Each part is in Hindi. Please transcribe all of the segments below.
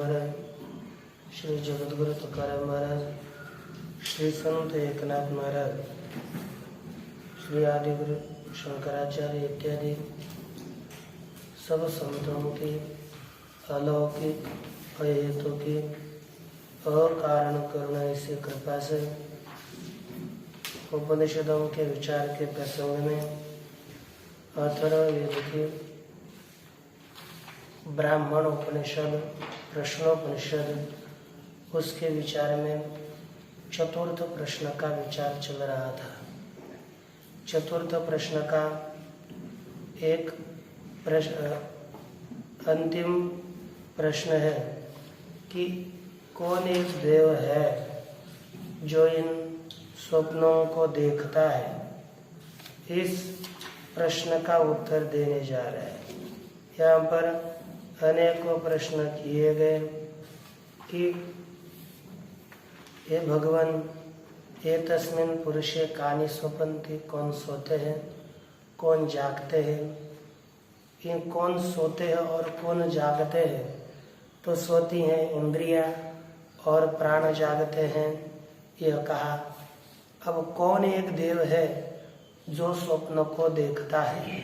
महाराज, श्री जगद्गुरु तुकाराम महाराज, श्री संत एकनाथ महाराज, श्री आदिगुरु शंकराचार्य इत्यादि सब संतों की अलौकिक अहेतु की अकारण करुणा से कृपा से उपनिषदों के विचार के प्रसंग में अथर्ववेद की ब्राह्मण उपनिषद प्रश्नोपनिषद उसके विचार में चतुर्थ प्रश्न का विचार चल रहा था। चतुर्थ प्रश्न का एक अंतिम प्रश्न है कि कौन एक देव है जो इन स्वप्नों को देखता है। इस प्रश्न का उत्तर देने जा रहे हैं। यहाँ पर अनेकों प्रश्न किए गए कि हे भगवान, ये तस्मिन पुरुषे कानि स्वपन्ति, कौन सोते हैं कौन जागते हैं। ये कौन सोते हैं और कौन जागते हैं। तो सोती हैं इंद्रियां और प्राण जागते हैं, यह कहा। अब कौन एक देव है जो स्वप्न को देखता है।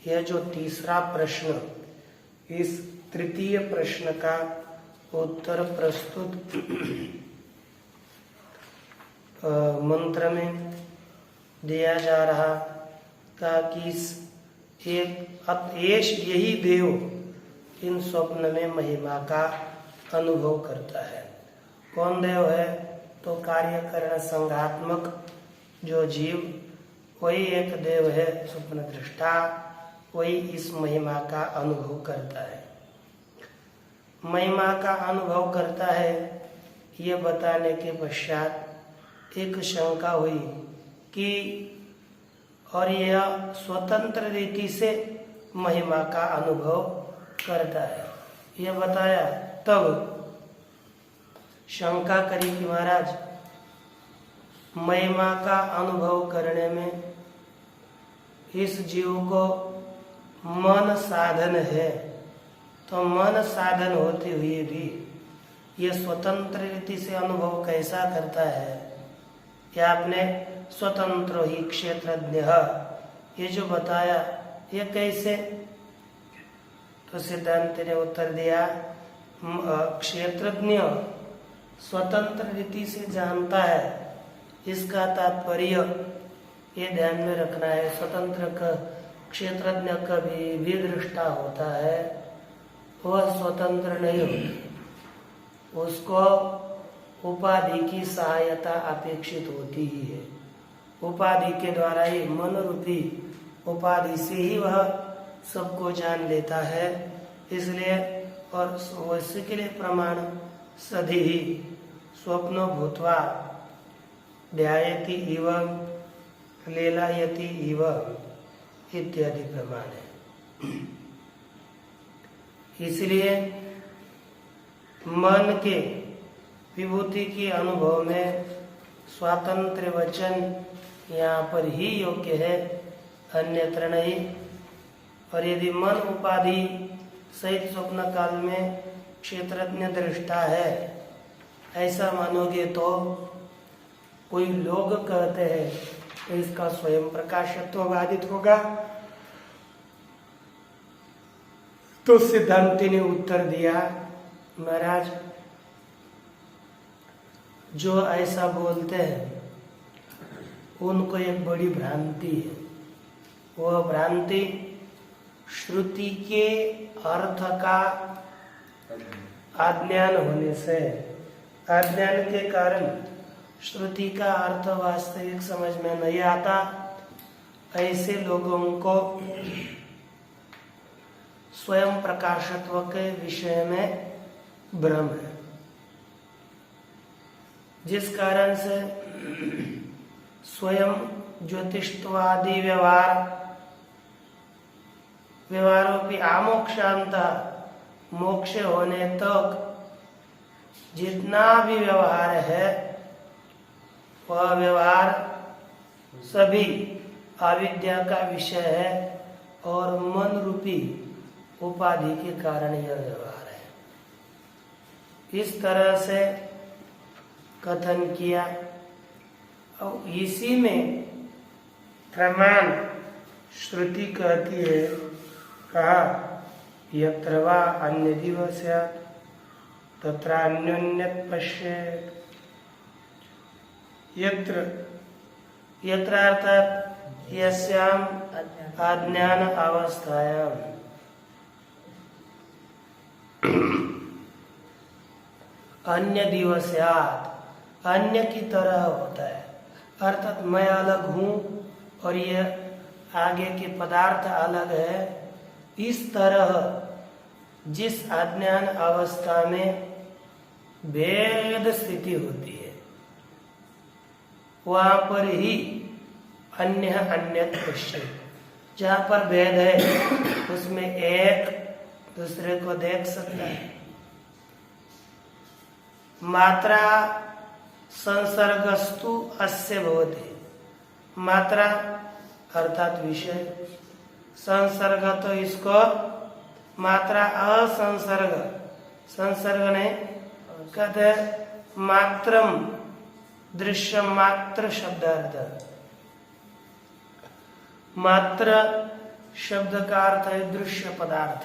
यह जो तीसरा प्रश्न, इस तृतीय प्रश्न का उत्तर प्रस्तुत मंत्र में दिया जा रहा का कि यही देव इन स्वप्न में महिमा का अनुभव करता है। कौन देव है? तो कार्यकरण संघात्मक जो जीव, वही एक देव है, स्वप्न दृष्टा, वही इस महिमा का अनुभव करता है। महिमा का अनुभव करता है, ये बताने के पश्चात एक शंका हुई कि और यह स्वतंत्र रीति से महिमा का अनुभव करता है, यह बताया। तब शंका करी कि महाराज, महिमा का अनुभव करने में इस जीव को मन साधन है, तो मन साधन होते हुए भी यह स्वतंत्र रीति से अनुभव कैसा करता है। या आपने स्वतंत्र ही क्षेत्रज्ञ, ये जो बताया, ये कैसे? तो सिद्धांत ने उत्तर दिया, क्षेत्रज्ञ स्वतंत्र रीति से जानता है। इसका तात्पर्य ये ध्यान में रखना है, स्वतंत्र का क्षेत्रज्ञ कभी भी दृष्टा होता है, वह स्वतंत्र नहीं होता। उसको उपाधि की सहायता अपेक्षित होती ही है। उपाधि के द्वारा ही, मन रूपी उपाधि से ही वह सबको जान लेता है। इसलिए और वैसे के लिए प्रमाण सधी ही स्वप्नो भूत्वा ध्यायति इव लीलायति इव इत्यादि प्रमाण है। इसलिए मन के विभूति के अनुभव में स्वातंत्र वचन यहाँ पर ही योग्य है, अन्यत्र नहीं। और यदि मन उपाधि सहित स्वप्न काल में क्षेत्रज्ञ दृष्टा है, ऐसा मानोगे तो कोई लोग कहते हैं तो इसका स्वयं प्रकाशत्व बाधित होगा। तो सिद्धांति ने उत्तर दिया, महाराज, जो ऐसा बोलते हैं उनको एक बड़ी भ्रांति है। वह भ्रांति श्रुति के अर्थ का अज्ञान होने से, अज्ञान के कारण श्रुति का अर्थ वास्तविक समझ में नहीं आता। ऐसे लोगों को स्वयं प्रकाशत्व के विषय में भ्रम है, जिस कारण से स्वयं ज्योतिषवादी व्यवहारों की आमोक्षांत मोक्ष होने तक जितना भी व्यवहार है, वह व्यवहार सभी अविद्या का विषय है और मन रूपी उपाधि के कारण यह व्यवहार है। इस तरह से कथन किया। और इसी में प्रमाण श्रुति कहती है, कहा यत्र वा अन्य दिवस तत्र अन्योन्यत पश्येत्। यत्र यत्र अर्थात यस्याम अज्ञान अवस्थायाम अन्य दिवस्यात्, अन्य की तरह होता है, अर्थात मैं अलग हूँ और ये आगे के पदार्थ अलग है। इस तरह जिस अज्ञान अवस्था में भेद स्थिति होती है, वहां पर ही अन्य अन्यत पश्येत्। जहाँ पर भेद है उसमें एक दूसरे को देख सकता है। मात्रा संसर्गस्तु अस्य भवति। मात्रा अर्थात विषय, संसर्ग तो इसको मात्रा असंसर्ग, संसर्ग नहीं कहते मात्रम, दृश्य मात्र शब्दार्थ। मात्र शब्द का अर्थ है दृश्य पदार्थ,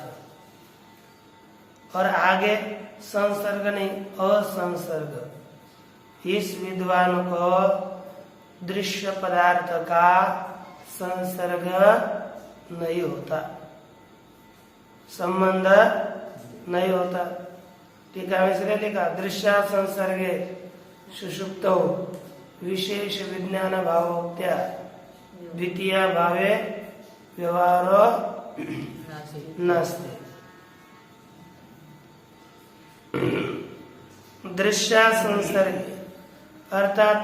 और आगे संसर्ग नहीं असंसर्ग। इस विद्वान को दृश्य पदार्थ का संसर्ग नहीं होता, संबंध नहीं होता। टीका में इसलिए लिखा दृश्य संसर्गे सुषुप्तौ विशेष विज्ञान भावोक्त्या द्वितीय भावे व्यवहारो नास्ति। दृश्य संसर्ग अर्थात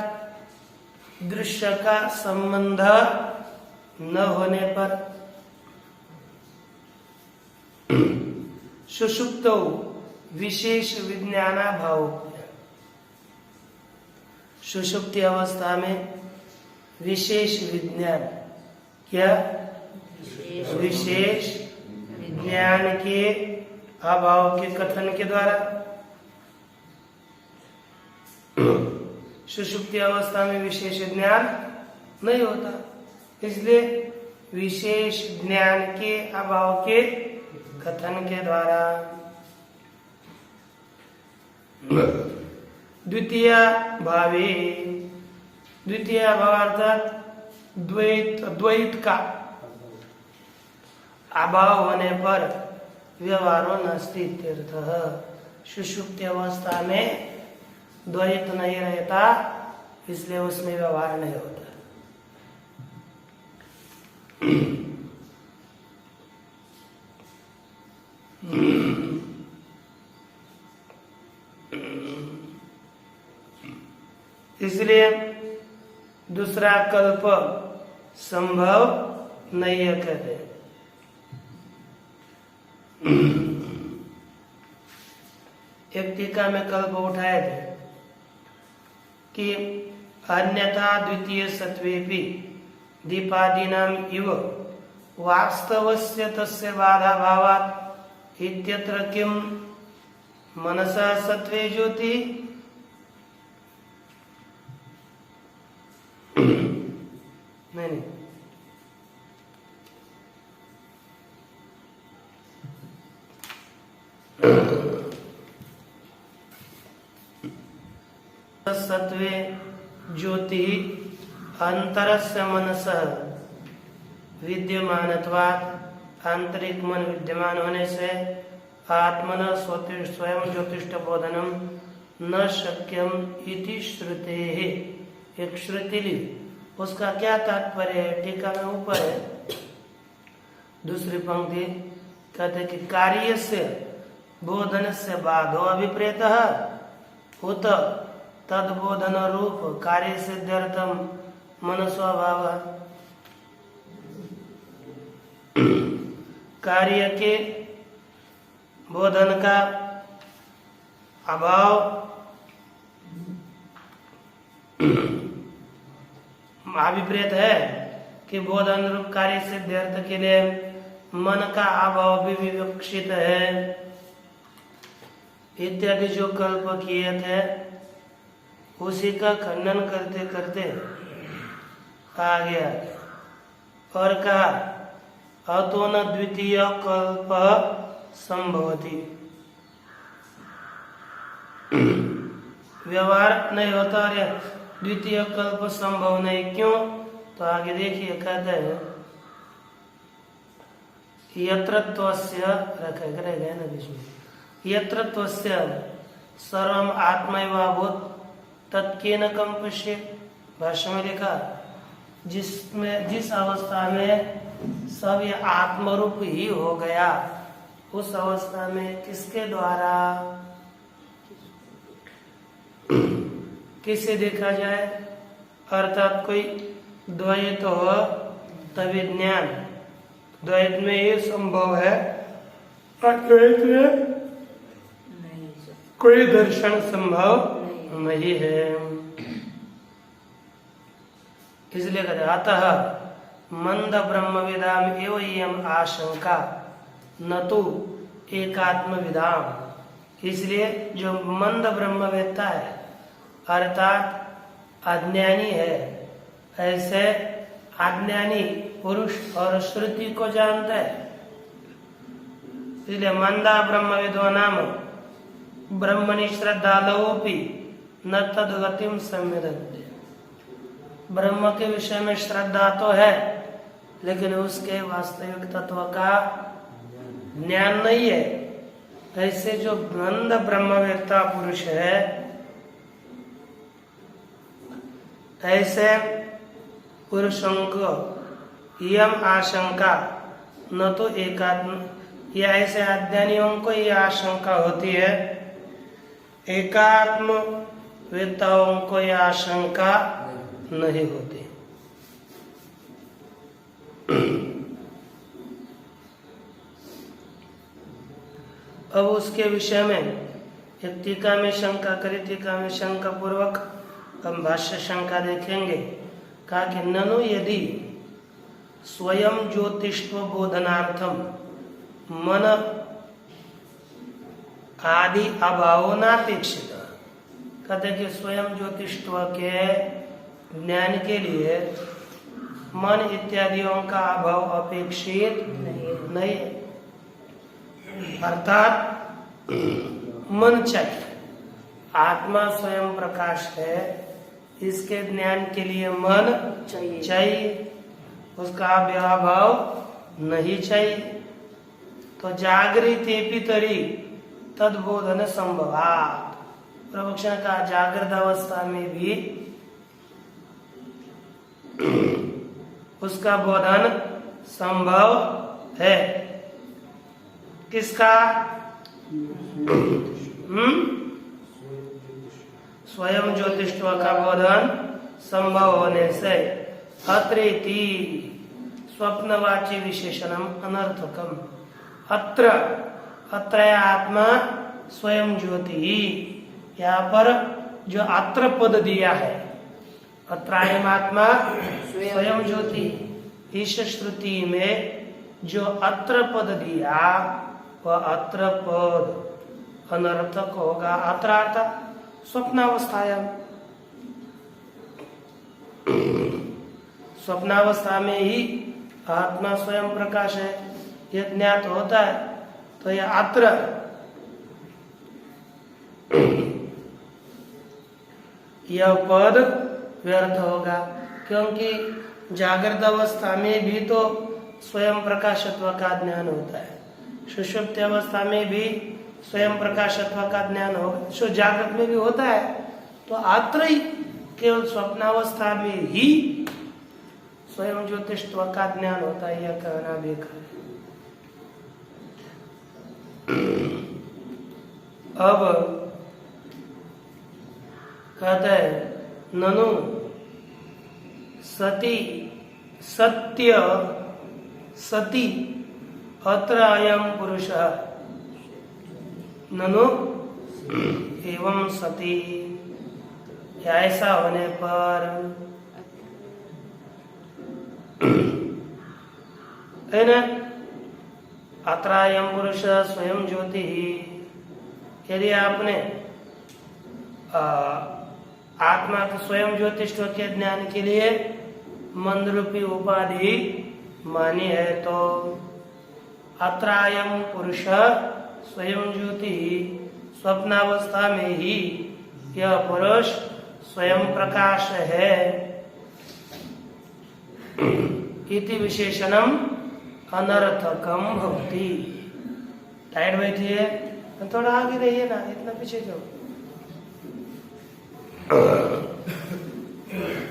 दृश्य का संबंध न होने पर सुषुप्तौ विशेष विज्ञाना भाव, सुषुप्ति अवस्था में विशेष विज्ञान, क्या विशेष ज्ञान के अभाव के कथन के द्वारा। सुषुप्ति अवस्था में विशेष ज्ञान नहीं होता, इसलिए विशेष ज्ञान के अभाव के कथन के द्वारा। द्वितीय भावे, द्वितीय भाव अर्थात द्वैत का अभाव होने पर व्यवहारो नास्ति इत्यर्थः। सुषुप्ति अवस्था में द्वैत नहीं रहता, इसलिए उसमें व्यवहार नहीं होता। इसलिए दूसरा कल्प संभव नहीं है कहते। एक टीका में कल्प उठाए थे कि अन्यथा द्वितीय सत्वेपि दीपादीनाम इव वास्तवस्य तस्य बाधा भावात् इत्यत्र किम मनसा सत्वे ज्योति। नहीं सत्वे ज्योति अंतरस्य मनसः विद्यमानत्वात्, आंतरिक मन विद्यमान होने से आत्मन स्वयं ज्योतिष्ठ बोधनम न शक्यम इति श्रुतेः। एक श्रुति ली, उसका क्या तात्पर्य है? टीका में ऊपर है दूसरी पंक्ति, कहते कि कार्य से बोधन से बाधो अभिप्रेतः उत तद्बोधन रूप कार्य सिद्ध्यर्थम मनस्वभाव। कार्य के बोधन का अभाव अभिप्रेत है कि बोधन रूप कार्य सिद्ध्यर्थ के लिए मन का अभाव भी विवक्षित है। इत्यादि जो कल्प किए थे उसी का खंडन करते करते आगे और कहा अतो न द्वितीय कल्प संभवती, व्यवहार नहीं होता और द्वितीय कल्प संभव नहीं। क्यों? तो आगे देखिए कहते हैं यत्रत्वस्य रखेगा ना बीच में, यत्रत्वस्य सर्वम आत्मैवाभूत तत्केन कम पश्ये। भाष्य में लिखा जिस अवस्था में सब ये आत्मरूप ही हो गया, उस अवस्था में किसके द्वारा किसे देखा जाए? अर्थात कोई द्वैत हो तभी ज्ञान, द्वैत में ये संभव है, अद्वैत में कोई दर्शन संभव नहीं है। इसलिए कहते अतः मंद ब्रह्म विदाम एवं यम आशंका न तो एकात्म विदाम। इसलिए जो मंद ब्रह्मवेत्ता है अर्थात अज्ञानी है, ऐसे अज्ञानी पुरुष और श्रुति को जानता है। इसलिए मंदा ब्रह्मविदो नाम ब्रह्मणि श्रद्धालवोपि न तद्गतिम संवेदन्ते। ब्रह्म के विषय में श्रद्धा तो है लेकिन उसके वास्तविक तत्व का ज्ञान नहीं है। ऐसे जो मंद ब्रह्मवेत्ता पुरुष है, ऐसे पुरुषों को यम आशंका न तो एकात्म, या ऐसे अज्ञानियों को यह आशंका होती है, एकात्म वेत्ताओं को यह आशंका नहीं होती। अब उसके विषय में एक टीका में शंका करी, टीका में शंका पूर्वक हम भाष्य शंका देखेंगे। कहा कि ननु यदि स्वयं ज्योतिष्व बोधनार्थम मन आदि अभाव नापेक्षित। कहते कि स्वयं ज्योतिष्व के ज्ञान के लिए मन इत्यादियों का अभाव अपेक्षित नहीं, अर्थात मन चाहिए। आत्मा स्वयं प्रकाश है, इसके ज्ञान के लिए मन चाहिए, उसका अभाव नहीं चाहिए। तो जागृति तरी तद्बोधन संभवात। प्रवक्षण का जागृत अवस्था में भी उसका बोधन संभव है। किसका? स्वयं ज्योतिष्व का बोधन संभव होने से अत्रेति स्वप्नवाची विशेषणम अनर्थकम। अत्र आत्मा स्वयं ज्योति, यहाँ पर जो अत्र पद दिया है, अत्रायम आत्मा स्वयं ज्योति, इस श्रुति में जो अत्र पद दिया वह अत्र पद अनर्थक होगा। अत्र अर्थात स्वप्नावस्थायाम, स्वप्नावस्था में ही आत्मा स्वयं प्रकाश है, यह ज्ञात होता है। तो यह अत्र यह पद व्यर्थ होगा, क्योंकि जागृत अवस्था में भी तो स्वयं प्रकाशत्व का ज्ञान होता है, सुषुप्ति अवस्था में भी स्वयं प्रकाशत्व का ज्ञान होगा, सो जागृत में भी होता है। तो अत्र ही केवल स्वप्नावस्था में ही स्वयं ज्योतिष्व का ज्ञान होता है, यह कहना बेकार है। अब कहते हैं ननु सती सत्य सती अत्र अयम पुरुष ननु एवं सती, ऐसा होने पर है ना, अत्र अयम पुरुष स्वयं ज्योति, यदि आपने आत्मा के स्वयं ज्योतिष्व के ज्ञान के लिए मन रूपी उपाधि मानी है तो अत्रायम पुरुष स्वयं ज्योति स्वप्नावस्था में ही यह पुरुष स्वयं प्रकाश है इति विशेषणम अनर्थकम भवति। टाइट बैठिए, थोड़ा आगे रहिए ना, इतना पीछे क्यों।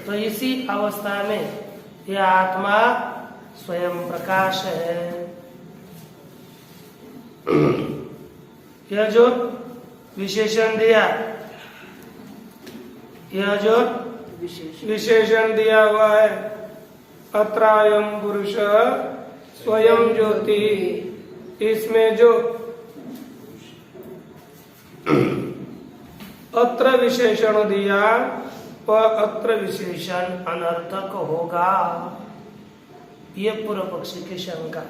तो इसी अवस्था में यह आत्मा स्वयं प्रकाश है। यह जो विशेषण दिया, यह जो विशेषण दिया हुआ है अत्रायम पुरुष स्वयं ज्योति, इसमें जो अत्र विशेषण दिया वह अत्र विशेषण अनर्थक होगा, ये पूर्व पक्षी की शंका।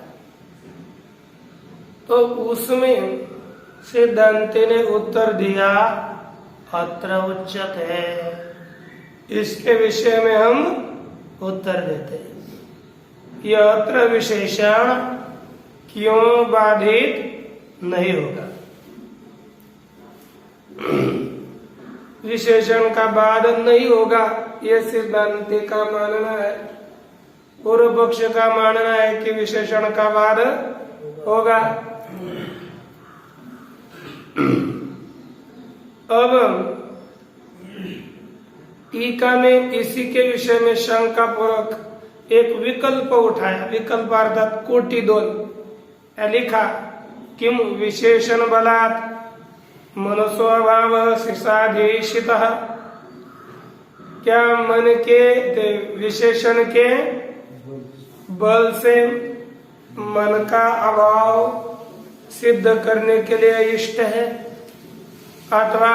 तो उसमें सिद्धांति ने उत्तर दिया अत्र उच्यते, इसके विषय में हम उत्तर देते हैं। यह अत्र विशेषण क्यों बाधित नहीं होगा। विशेषण का बाध नहीं होगा, यह सिद्धांति का मानना है। पूर्व पक्ष का मानना है कि विशेषण का बाध होगा। अब टीका में इसी के विषय में शंका पूर्वक एक विकल्प उठाया, विकल्प अर्थात कोटि दोल लिखा, किम विशेषण बलात् मनसो अभाव शिषाधीशितः, क्या मन के विशेषण के बल से मन का अभाव सिद्ध करने के लिए इष्ट है, अथवा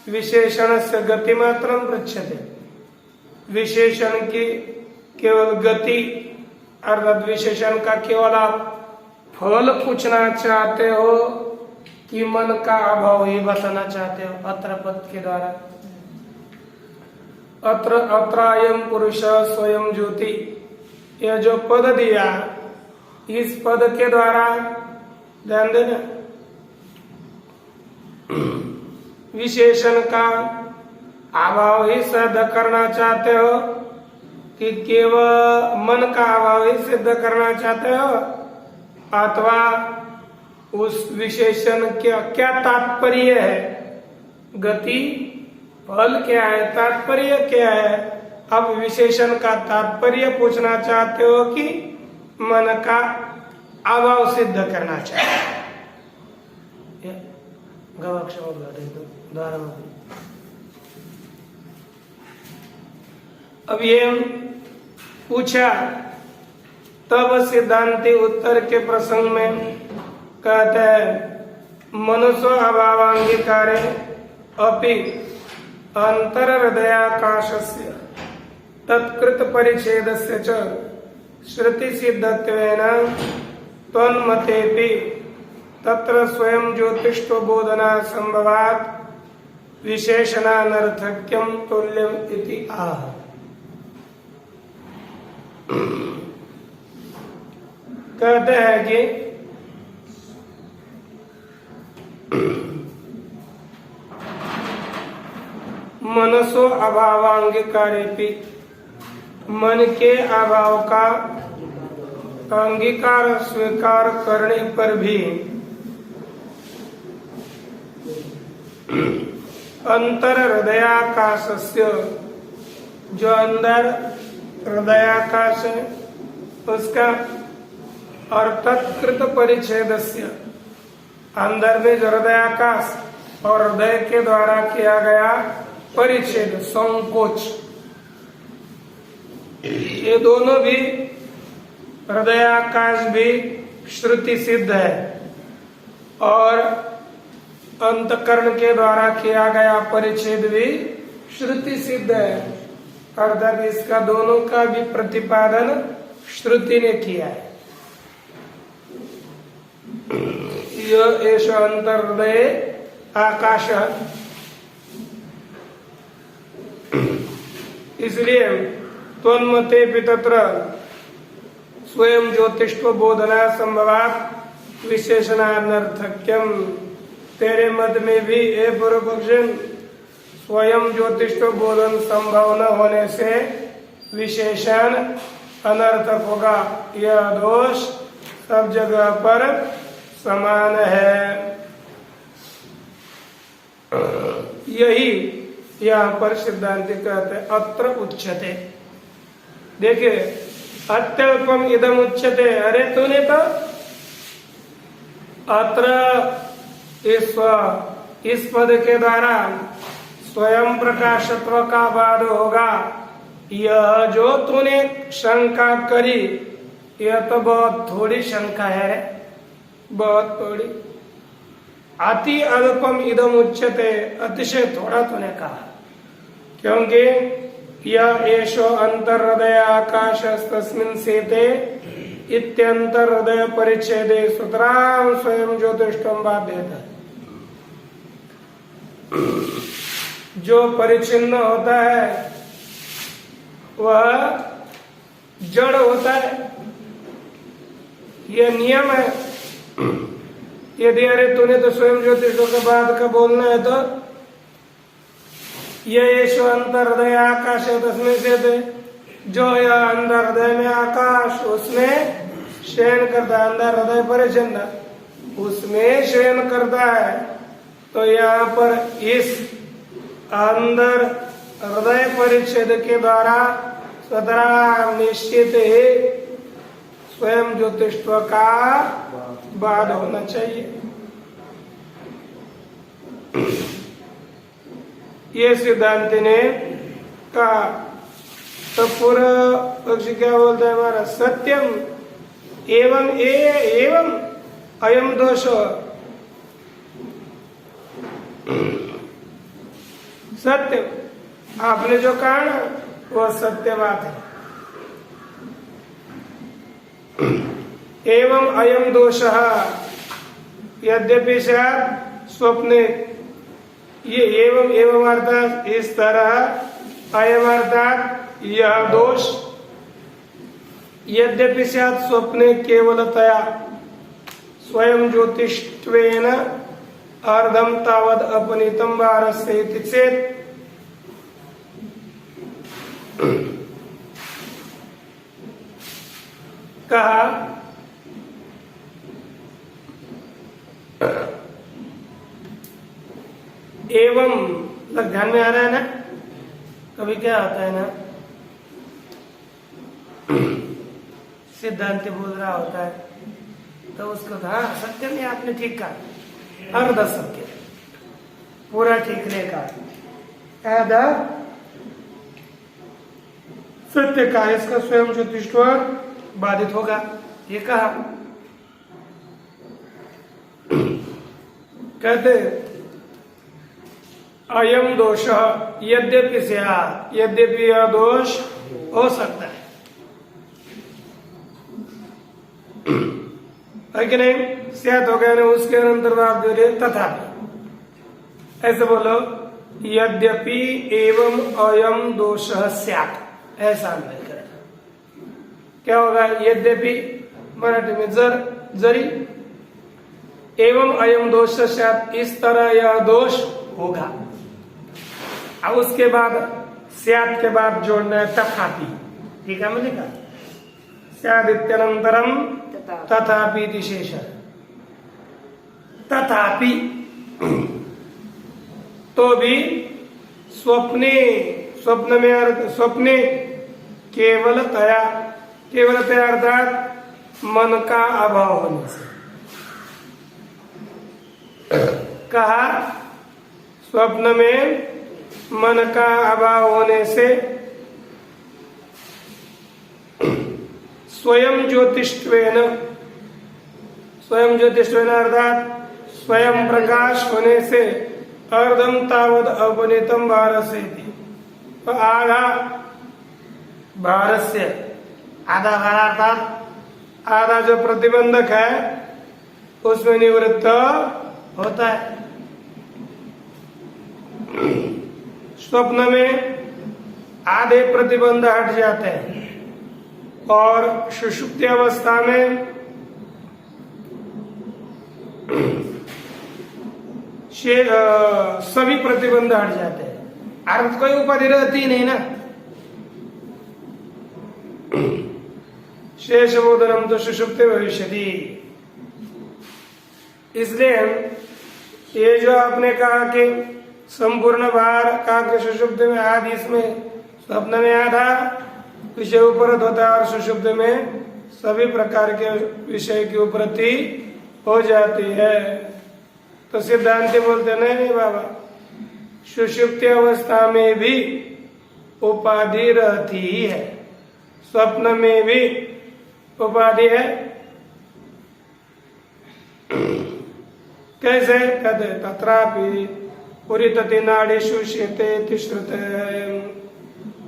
विशेषण से गति मात्रम पृच्छते, विशेषण की केवल गति अर्थात विशेषण का केवल आप फल पूछना चाहते हो कि मन का अभाव ही बताना चाहते हो अत्र पद के द्वारा। अत्र अत्रायम पुरुष स्वयं ज्योति, यह जो पद दिया इस पद के द्वारा ध्यान देना, विशेषण का अभाव ही सिद्ध करना चाहते हो कि केवल मन का अभाव ही सिद्ध करना चाहते हो, अथवा उस विशेषण का क्या तात्पर्य है, गति फल क्या है, तात्पर्य क्या है। अब विशेषण का तात्पर्य पूछना चाहते हो कि मन का अभाव सिद्ध करना चाहते हो। अब ये पूछा, तब सिद्धांति उत्तर के प्रसंग में कहते हैं मनसो अभावांगीकारे अपि अंतर हृदयाकाशस्य तत्कृत परिच्छेदस्य च श्रुति सिद्धत्वेन तन्मतेपि तत्र स्वयं ज्योतिष्व बोधना संभवात् विशेषणानर्थक्यम तुल्यम इति आह। कहते हैं कि मनसो अभावांगीकारेपि, मन के अभाव का अंगीकार स्वीकार करने पर भी अंतर हृदयाकाशस्य, जो अंदर हृदयाकाश है उसका और तत्कृत परिच्छेदस्य, अंदर में जो हृदयाकाश और हृदय के द्वारा किया गया परिच्छेद संकोच, ये दोनों भी हृदयाकाश भी श्रुति सिद्ध है और अंतकरण के द्वारा किया गया परिच्छेद भी श्रुति सिद्ध है, अर्थात इसका दोनों का भी प्रतिपादन श्रुति ने किया है। यह एष अंतर्हृदय आकाश। इसलिए त्वन्मते तत्र स्वयं ज्योतिष्व बोधना संभवात विशेषणानर्थक्यम। तेरे मत में भी ए पूर्व पक्ष स्वयं ज्योतिष्व बोधन संभव न होने से विशेषण अनर्थक होगा। यह दोष सब जगह पर समान है। यही यहाँ पर सिद्धांत कहते हैं अत्र उच्यते। देखिए अत्यल्पम इदम उच्यते, अरे तूने तो अत्र इस पद के द्वारा स्वयं प्रकाशत्व का बाद होगा। यह जो तूने शंका करी यह तो बहुत थोड़ी शंका है, बहुत थोड़ी। अति अल्पम इदम उच्यते, अतिशय थोड़ा तूने कहा, क्योंकि यह एषो अंतर्हृदय आकाश तस्मिन् सेते इत्यंतर्हृदय परिच्छेदे सुतरां स्वयं ज्योतिष्ठम बाध्यते। जो परिच्छिन्न होता है वह जड़ होता है, यह नियम है। यदि अरे तूने तो स्वयं ज्योतिषों के बाद का बोलना है तो ये अंतर्हृदय आकाश है तस्में से थे, जो यह अंदर हृदय में आकाश उसमें शयन करता है, अंदर हृदय परिच्छिन्न उसमें शयन करता है। तो यहाँ पर इस अंदर हृदय परिच्छेद के द्वारा सदरा निश्चित ही स्वयं ज्योतिष्व का बाद होना चाहिए। ये सिद्धांत ने कहा। तो पूरा पक्ष क्या बोलता है हमारा? सत्यम एवं एवं अयम दोष। सत्य आपने जो कहा ना वो सत्य बात है। एवं अयम दोष यद्यपि स्वप्ने, ये एवं एवं अर्थात इस तरह, अयम अर्थात यह दोष, यद्यपि स्वप्ने केवलतया स्वयं ज्योतिष्वेन अर्धम तावद अपनीतम वारस्य इति चेत् कहा एवं, लग ध्यान में आ रहा है ना? कभी क्या होता है ना, सिद्धांत बोल रहा होता है तो उसको हाँ सत्य में आपने ठीक कहा, अर्ध सत्य, पूरा ठीक नहीं कहा, आधा सत्य का, इसका स्वयं ज्योतिष्व बाधित होगा, ये कहा। कहते अयम दोष यद्यपि स्यात्, यद्यपि यह दोष हो सकता है कि नहीं? स्यात् हो गया ना, उसके अंतर्भाव जो है तथापि, ऐसे बोलो यद्यपि एवं अयम दोष स्यात्, ऐसा नहीं करें। क्या होगा? यद्यपि मराठी में जरी, एवं अयम दोष स्यात्, इस तरह यह दोष होगा। अब उसके बाद स्यात् के बाद जोड़ना है तथापि, ठीक है? मैंने कहा स्यादित्यनंतरम तथापि विशेष, तथापि तो भी स्वप्ने, स्वप्न में अर्थ स्वप्ने केवलतया, केवलतया अर्थात मन का अभाव होने से। कहा स्वप्न में मन का अभाव होने से स्वयं ज्योतिष्वेन, स्वयं ज्योतिष्वेन अर्थात स्वयं प्रकाश होने से अर्धम तावद अपनीतम भारस्य, तो आधा भारस्य, आधा भार अर्थात आधा जो प्रतिबंधक है उसमें निवृत्त होता है। स्वप्न में आधे प्रतिबंध हट जाते हैं और सुषुप्ति अवस्था में सभी प्रतिबंध हट जाते हैं। अर्थ कोई उपाधि रहती ही नहीं ना। शेष बोधनम तो सुषुप्ति भविष्यति। इसलिए ये जो आपने कहा कि संपूर्ण भार का कि सुषुप्ति में आदि, इसमें स्वप्न में आधा विषय उपरत होता है और सुषुप्ति में सभी प्रकार के विषय की उपरति हो जाती है। तो सिद्धांति बोलते नहीं बाबा, सुषुप्ति अवस्था में भी उपाधि रहती ही है, स्वप्न में भी उपाधि है। कैसे? कहते तत्रापि पुरीतति नाड़ीषु शेते श्रुते,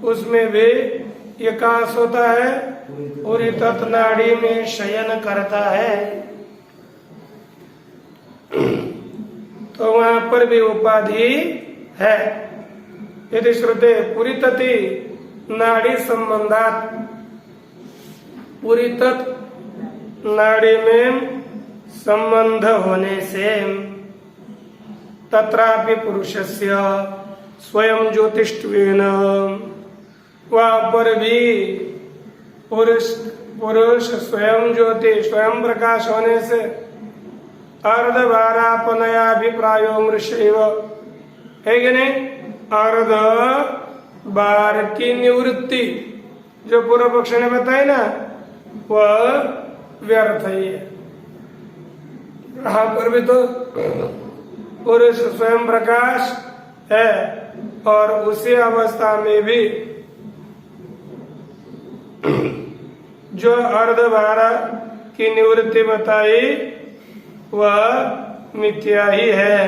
उसमें भी एकाश होता है, पुरीतत नाड़ी में शयन करता है, तो वहां पर भी उपाधि है। यदि श्रुते पुरीतति नाड़ी संबंधात, पुरीतत नाड़ी में संबंध होने से तत्रापि पुरुषस्य स्वयं ज्योतिष्वेन, वहां पर भी पुरुष स्वयं ज्योति, स्वयं प्रकाश होने से अर्धभारापनयाभिप्रायो मृषैव, है कि नहीं? अर्ध बार की निवृत्ति जो पूर्व पक्ष ने बताई ना, वह व्यर्थ ही है। यहाँ पर भी तो पुरुष स्वयं प्रकाश है और उसी अवस्था में भी जो अर्धभारा की निवृत्ति बताई वह मिथ्या ही है।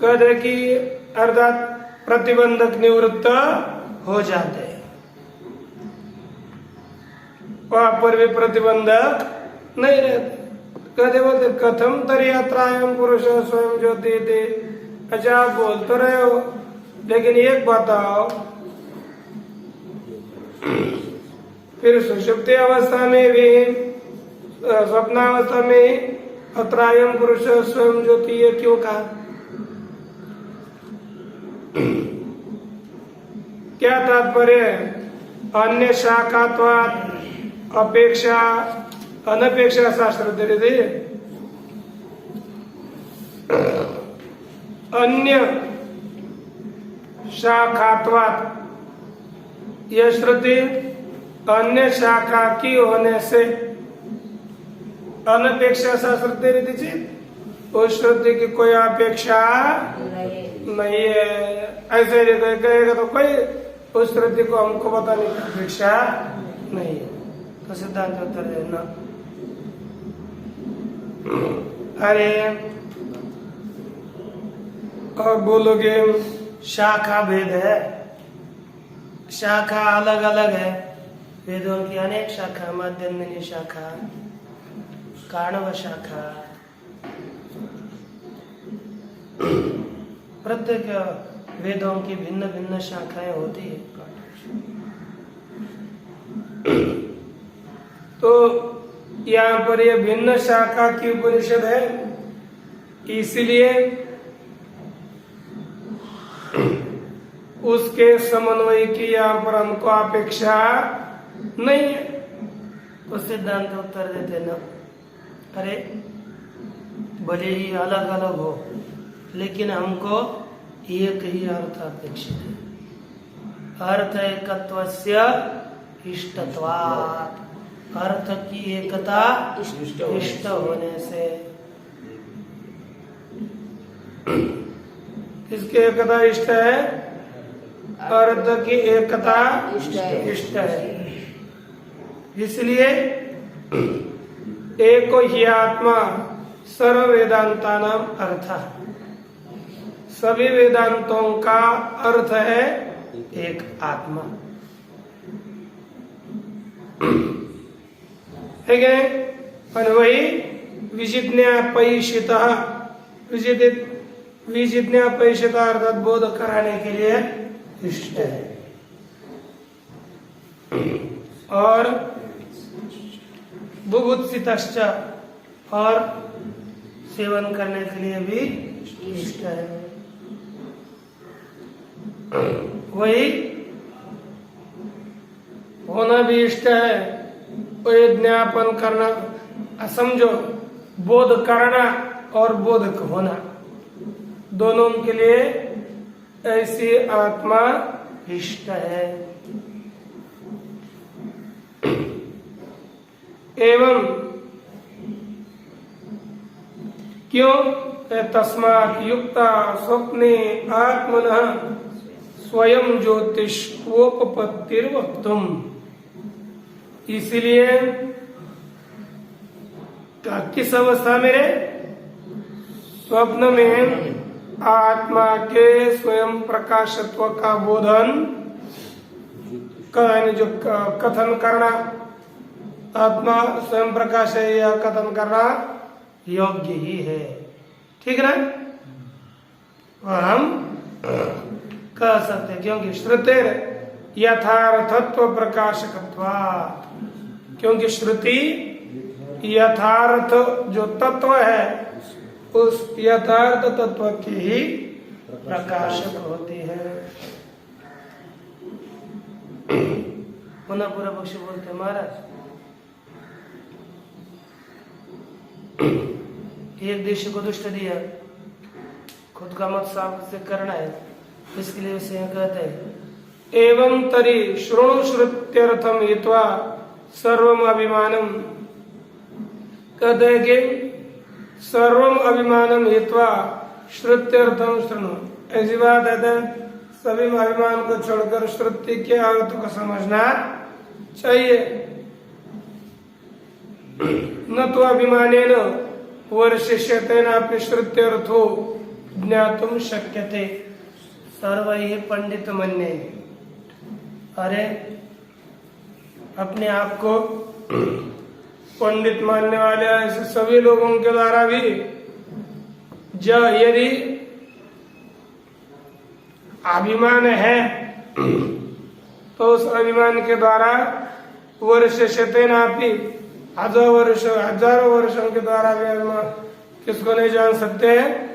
कहते कि अर्थात प्रतिबंधक निवृत्त हो जाते हैं, वहां पर भी प्रतिबंधक नहीं रहते। कहते बोलते कथम तरी यात्रायम पुरुष स्वयं ज्योति थे। अच्छा, आप बोल तो रहे हो, लेकिन एक बताओ, फिर सुषुप्ति अवस्था में भी, स्वप्नावस्था में अत्रायम पुरुष स्वयं ज्योति, ये क्यों कहा? क्या तात्पर्य? अन्य शाखात्वात् अपेक्षा अनपेक्षा शास्त्र दे रहे थे। अन्य शाखात्वात्, यह श्रुति अन्य शाखा की होने से अनपेक्षा शास्त्र दे रही थी। उस श्रुति की कोई अपेक्षा नहीं है। ऐसे कहेगा तो कोई उस श्रुति को हमको बताने की अपेक्षा नहीं है, तो सिद्धांत उत्तर देना। अरे और बोलोगे शाखा भेद है, शाखा अलग अलग है, वेदों की अनेक शाखा, माध्यमिनी शाखा, कारणव शाखा, प्रत्येक वेदों की भिन्न भिन्न शाखाएं होती है। तो यहाँ पर ये भिन्न शाखा की उपनिषद है, इसलिए उसके समन्वय की यहाँ पर हमको अपेक्षा नहीं है। तो सिद्धांत उत्तर देते न, अरे भले ही अलग अलग हो, लेकिन हमको एक ही अर्थ अपेक्षित है। अर्थ एकत्वस्य इष्टत्वात्, अर्थ की एकता इष्ट होने से। किसकी एकता इष्ट है? अर्थ की एकता इष्ट है। इसलिए एको ही आत्मा सर्व वेदांता नाम अर्थ, सभी वेदांतों का अर्थ है एक आत्मा, है क्या? और वही विजिज्ञापयिषितः, विजिज्ञापयिषितः अर्थात बोध कराने के लिए इष्ट है, और बुभुत्सितश्च और सेवन करने के लिए भी इष्ट है। वही होना भी इष्ट है, वही ज्ञापन करना, समझो बोध करना और बोधक होना दोनों के लिए ऐसी आत्मा इष्ट है। एवं क्यों? तस्मात् युक्ता स्वप्ने आत्मनः स्वयं ज्योतिष्वोपपत्तिर्वक्तुम्, इसलिए किस अवस्था में? स्वप्न में आत्मा के स्वयं प्रकाशत्व का बोधन जो कथन करना, आत्मा स्वयं प्रकाश है यह कथन करना योग्य ही है, ठीक ना? और हम कह सकते हैं क्योंकि श्रुतिर यथार्थत्व प्रकाशकत्वात्, क्योंकि श्रुति यथार्थ जो तत्व है उस यथार्थ तत्व की ही प्रकाशक होती है। पुनः पूरा पक्ष बोलते महाराज, एक देश को दुष्ट दिया, खुद का मत साफ से करना है, इसके लिए उसे कहते हैं एवं तरी श्रोणु श्रुत्यर्थम हित्वा सर्वम अभिमानम, कहते हैं कि सर्वम अभिमानम हित्वा श्रुत्यर्थम शृणु, ऐसी बात है सभी अभिमान को छोड़कर श्रुति के अर्थ को समझना चाहिए। न तो अभिमानेन वर्षिष्यतेन अपि श्रुत्यर्थो ज्ञातुम शक्यते सर्वैः पंडित मन्ये। अरे अपने आप को पंडित मानने वाले ऐसे सभी लोगों के द्वारा भी यदि अभिमान है तो उस अभिमान के द्वारा वर्षिष्यतेनापि हजारों वर्षों के द्वारा भी अभिमान किसको नहीं जान सकते हैं?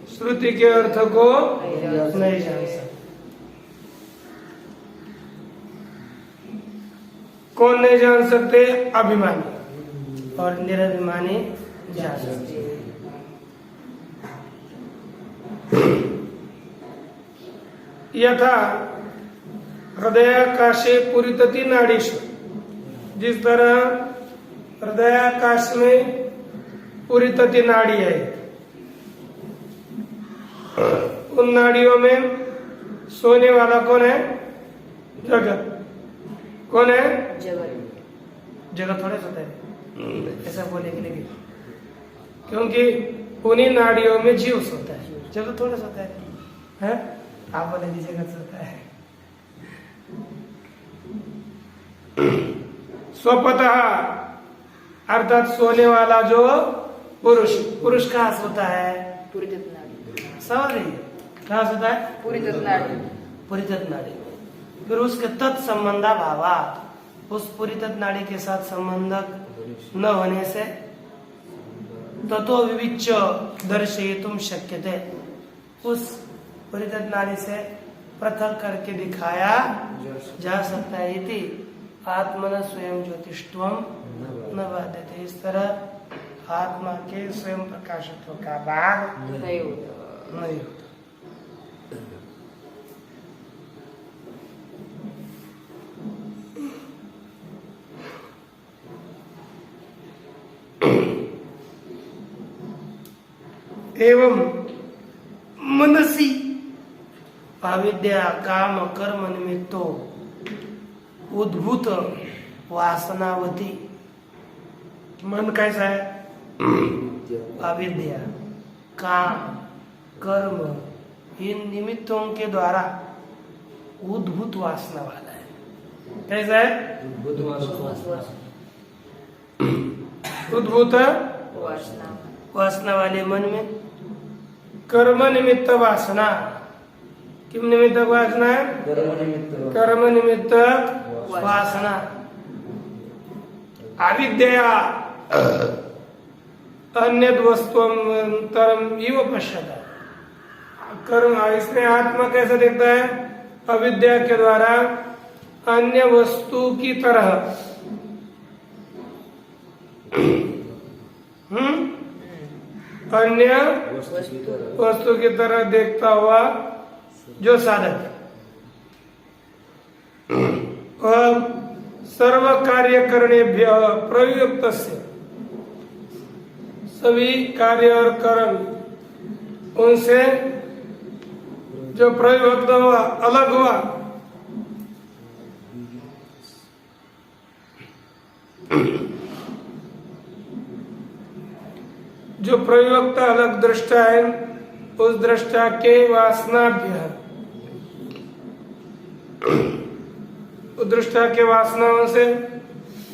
श्रुति के अर्थ को नहीं जान सकते। कौन नहीं जान सकते? अभिमानी, और निरभिमानी जान सकते। यथा हृदयाकाशे पुरीतति नाड़ीषु, जिस तरह हृदयाकाश में पुरीतति नाड़ी है, उन नाड़ियों में सोने वाला कौन है? जगत। कौन है? जगत। जगत थोड़े सोता है, ऐसा बोलेंगे, लेकिन क्योंकि उन्हीं नाड़ियों में जीव सोता है, जगत थोड़ा सोता है? आप बोलेंगे जगत सोता है। स्वपतः अर्थात सोने वाला जो पुरुष, पुरुष कहाँ सोता है? सवाल है कहाँ सोता है? पुरीतत नाड़ी। फिर उसके तत्संबंधा भावात, उस पुरीतत नाड़ी के साथ संबंधक न होने से ततो विविच्य दर्शयितुम शक्यते, उस पुरीतत नाड़ी से पृथक करके दिखाया जा सकता है। इति आत्मन स्वयं ज्योतिष्वम न बाध्यते, इस तरह आत्मा के स्वयं प्रकाशत्व का भाग नहीं होता। एवं मनसी अविद्या काम कर्म निमित्तो उद्भूत वासनावती, मन कैसा है? अविद्या काम कर्म इन निमित्तों के द्वारा उद्भूत वासना वाला है। कैसा है? उद्भूत वासना वाले मन में कर्म निमित्त वासना। किम निमित्त वासना है? कर्म निमित्त वासना। अविद्या अन्य वस्तुअंतरम इव पश्यता। कर्म, इसमें आत्मा कैसे देखता है? अविद्या के द्वारा अन्य वस्तु की तरह। अन्य वस्तु की तरह देखता हुआ जो साधक और सर्व कार्य करनेभ्य प्रयुक्त से, सभी कार्य और कर्म उनसे जो प्रयुक्त हुआ, अलग हुआ, जो प्रयुक्त अलग दृष्टा है, उस दृष्टा के वासनाभ्य, उस दृष्टा के वासनाओं से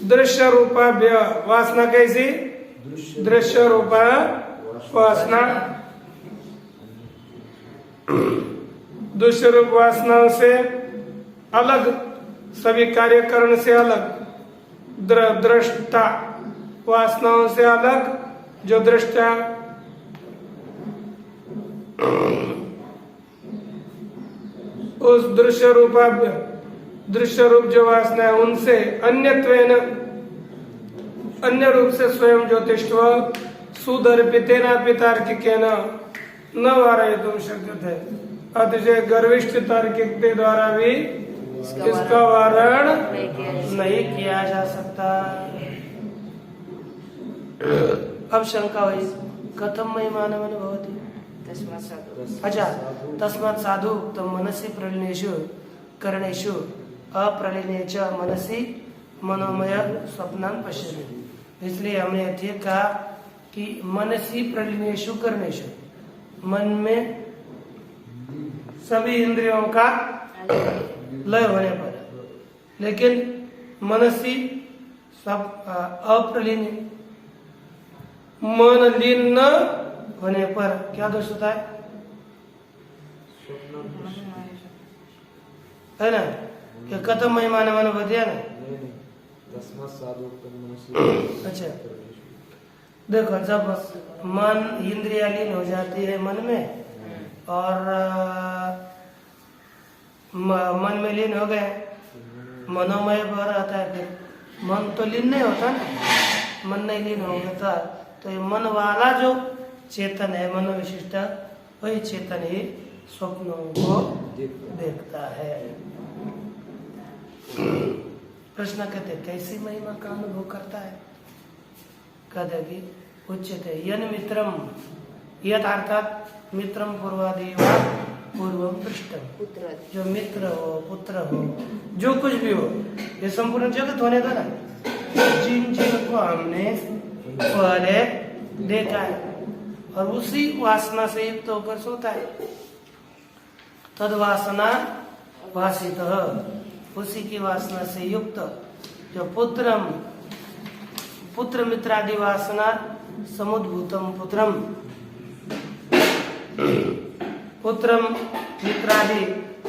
दृश्य रूपाभ्य, वासना कैसी? दृश्य रूपा वासना, दृश्य रूप वासनाओं से अलग, सभी कार्यकरण से अलग, दृष्टा वासनाओं से अलग, जो दृष्टा उस दृश्य रूपाभ्य, दृश्य रूप जो वासना है उनसे अन्यत्वेन, अन्य रूप से स्वयं ज्योतिष्व सुदर्पितेन तार्किकेन न वारयितुं शक्यते। अतिशय गर्विष्ठ तार्किक के द्वारा भी इसका वारण नहीं किया जा सकता। अब शंका हुई, कथम महिमानम भवति? अच्छा, तस्मात् साधु तो मनसि प्रलीनेषु करणेषु अप्रलीने च मनसि मनोमय स्वप्नान पश्यति। इसलिए हमने ठीक कहा कि मनसि प्रलीनेषु करणेषु, मन में सभी इंद्रियों का लय होने पर, लेकिन मनसी सब अप्रलीन, मन लीन न होने पर क्या दोष होता है ना? कि कथम महिमान मन बधिया ना। अच्छा, देखो, जब मन इंद्रिया लीन हो जाती है मन में और मन में लीन हो गए, मनोमय भर आता है, फिर मन तो लीन नहीं होता ना, मन नहीं लीन हो गया तो ये मन वाला जो चेतन है, मनोविशिष्ट, वही चेतन ही स्वप्नों को देखता है। प्रश्न कहते कैसी महिमा का अनुभव करता है? कहते कि उच्चते यन मित्रम, यथ अर्थात मित्रम पूर्वादेवा पूर्वम दृष्टम, जो मित्र हो, पुत्र हो, जो कुछ भी हो, ये संपूर्ण जगत होने का ना, जिन जिनको हमने पहले देखा है और उसी वासना से युक्त होकर सोता है, तद वासना वासित, उसी की वासना से युक्त जो पुत्रम, पुत्र मित्रादि वासना समुद्भूतम पुत्रम, पुत्रम मित्रादि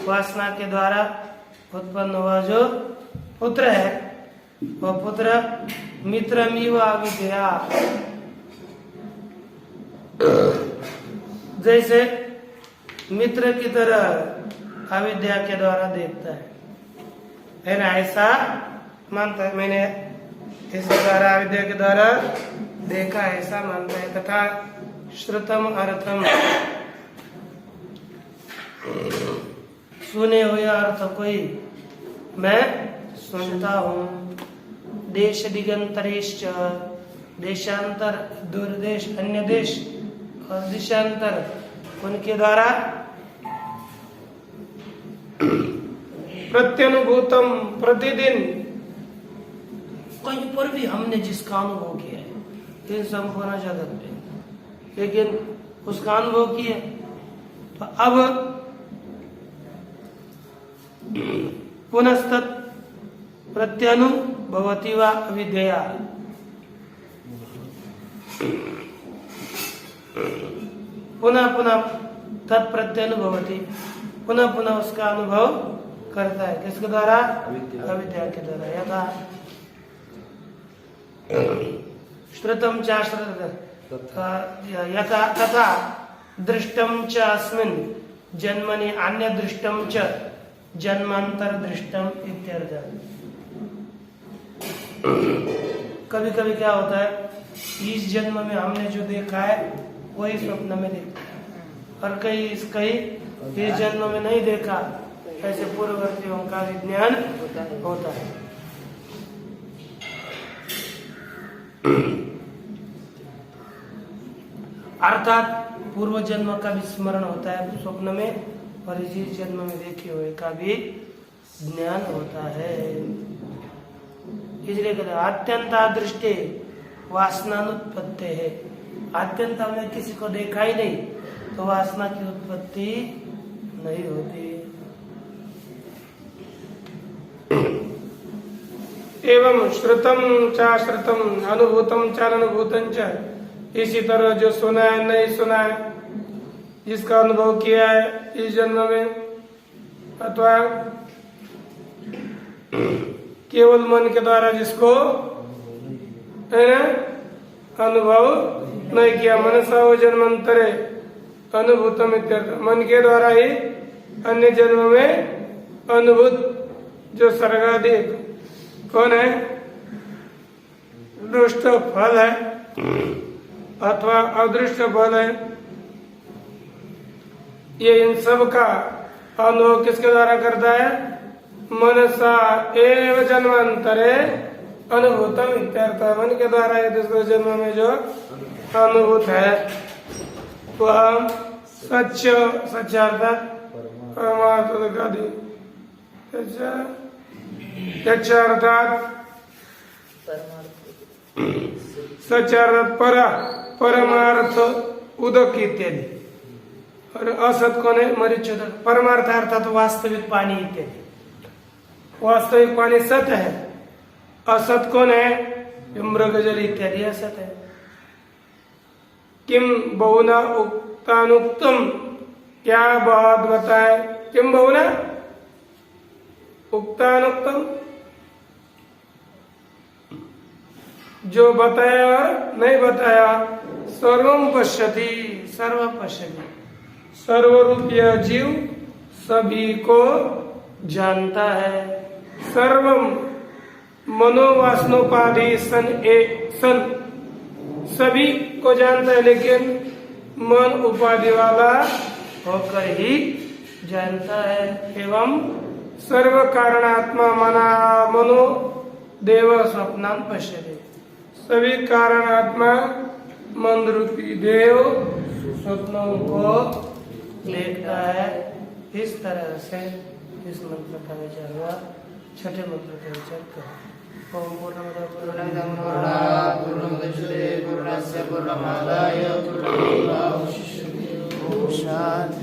वासना के द्वारा उत्पन्न हुआ जो पुत्र है, वह पुत्र मित्रमिव अविद्या, जैसे मित्र की तरह अविद्या के द्वारा देखता है ना, ऐसा मानता है। मैंने इसके द्वारा, अविद्या के द्वारा देखा, ऐसा मानता है। तथा श्रुतम अर्थम, सुने हुए अर्थ कोई मैं सुनता हूँ। देश दिगंतरेश्च, देशांतर, दूरदेश, अन्य देश और दिशांतर, उनके द्वारा प्रत्यनुभूतम, प्रतिदिन कहीं पर भी हमने जिसका अनुभव किया है, इन संपूर्ण जगत में, लेकिन उसका अनुभव किया, तो अब पुनस्तत् प्रत्यनुभवति वा अविद्या, पुनः पुनः तत्प्रत्यनुभवती, पुनः पुनः उसका अनुभव करता है। किसके द्वारा? अविद्या के द्वारा। यथा श्रुतम च यथा तथा दृष्टम च अस्मिन् जन्मनि अन्य दृष्टम च जन्मांतर दृष्टम इत्यर्थ। कभी कभी क्या होता है, इस जन्म में हमने जो देखा है वही स्वप्न में देखा और कई इस जन्म में नहीं देखा, ऐसे पूर्ववर्तियों का विज्ञान होता है। अर्थात पूर्व जन्म का भी स्मरण होता है स्वप्न में और इस जन्म में देखे हुए का भी ज्ञान होता है। इसलिए कहते हैं अत्यंता दृष्टि वासनानुत्पत्ति है। अत्यंत हमने किसी को देखा ही नहीं तो वासना की उत्पत्ति नहीं होती। एवं श्रुतम चा श्रुतम अनुभूतम चा अनुभूतम च, इसी तरह जो सुना है नहीं सुना है, जिसका अनुभव किया है इस जन्म में अथवा केवल मन के द्वारा जिसको है ना अनुभव नहीं किया, मनसा वो जन्मांतरे अनुभूतम इत्यर्थ। मन के द्वारा ही अन्य जन्म में अनुभूत जो सर्गाधिक कौन है, दृष्ट फल है अथवा अदृष्ट फल है, ये इन सब का अनुभव किसके द्वारा करता है? मनसा एव जन्मांतरे अनुभूतम इत्यर्थ। मन के द्वारा ये दूसरे जन्म में जो अनुभूत है वह सच अर्थात परमार्थ सच अर्थात परमार्थ उदक इत्यादि, और असत कौन है? मरीचोदक। परमार्थ अर्थात वास्तविक पानी इत्यादि। वास्तविक पानी सत है, असत कौन है? मृगजल इत्यादि असत है। किम बहुना उक्तानुक्तम, क्या बहुत बताए? किम बहुना उक्तानुक्तम, जो बताया और नहीं बताया। सर्वम पश्यति, सर्व पश्यति, सर्वरूप यह जीव सभी को जानता है। सर्वम मनोवासनोपाधि सन सभी को जानता है, लेकिन मन उपाधि वाला होकर ही जानता है। एवं सर्व कारणात्मा मनो देव स्वप्नान पश्यते, सभी कारणात्मा मन रूपी देव स्वप्नों को देखता है। इस तरह से इस मंत्र का विचार हुआ। छठे मंत्र का विचार करो। ओम पूर्णमदः पूर्णमिदं पूर्णमुदच्यते पूर्णस्य पूर्णमादाय पूर्णमेवावशिष्यते। ओम शांति।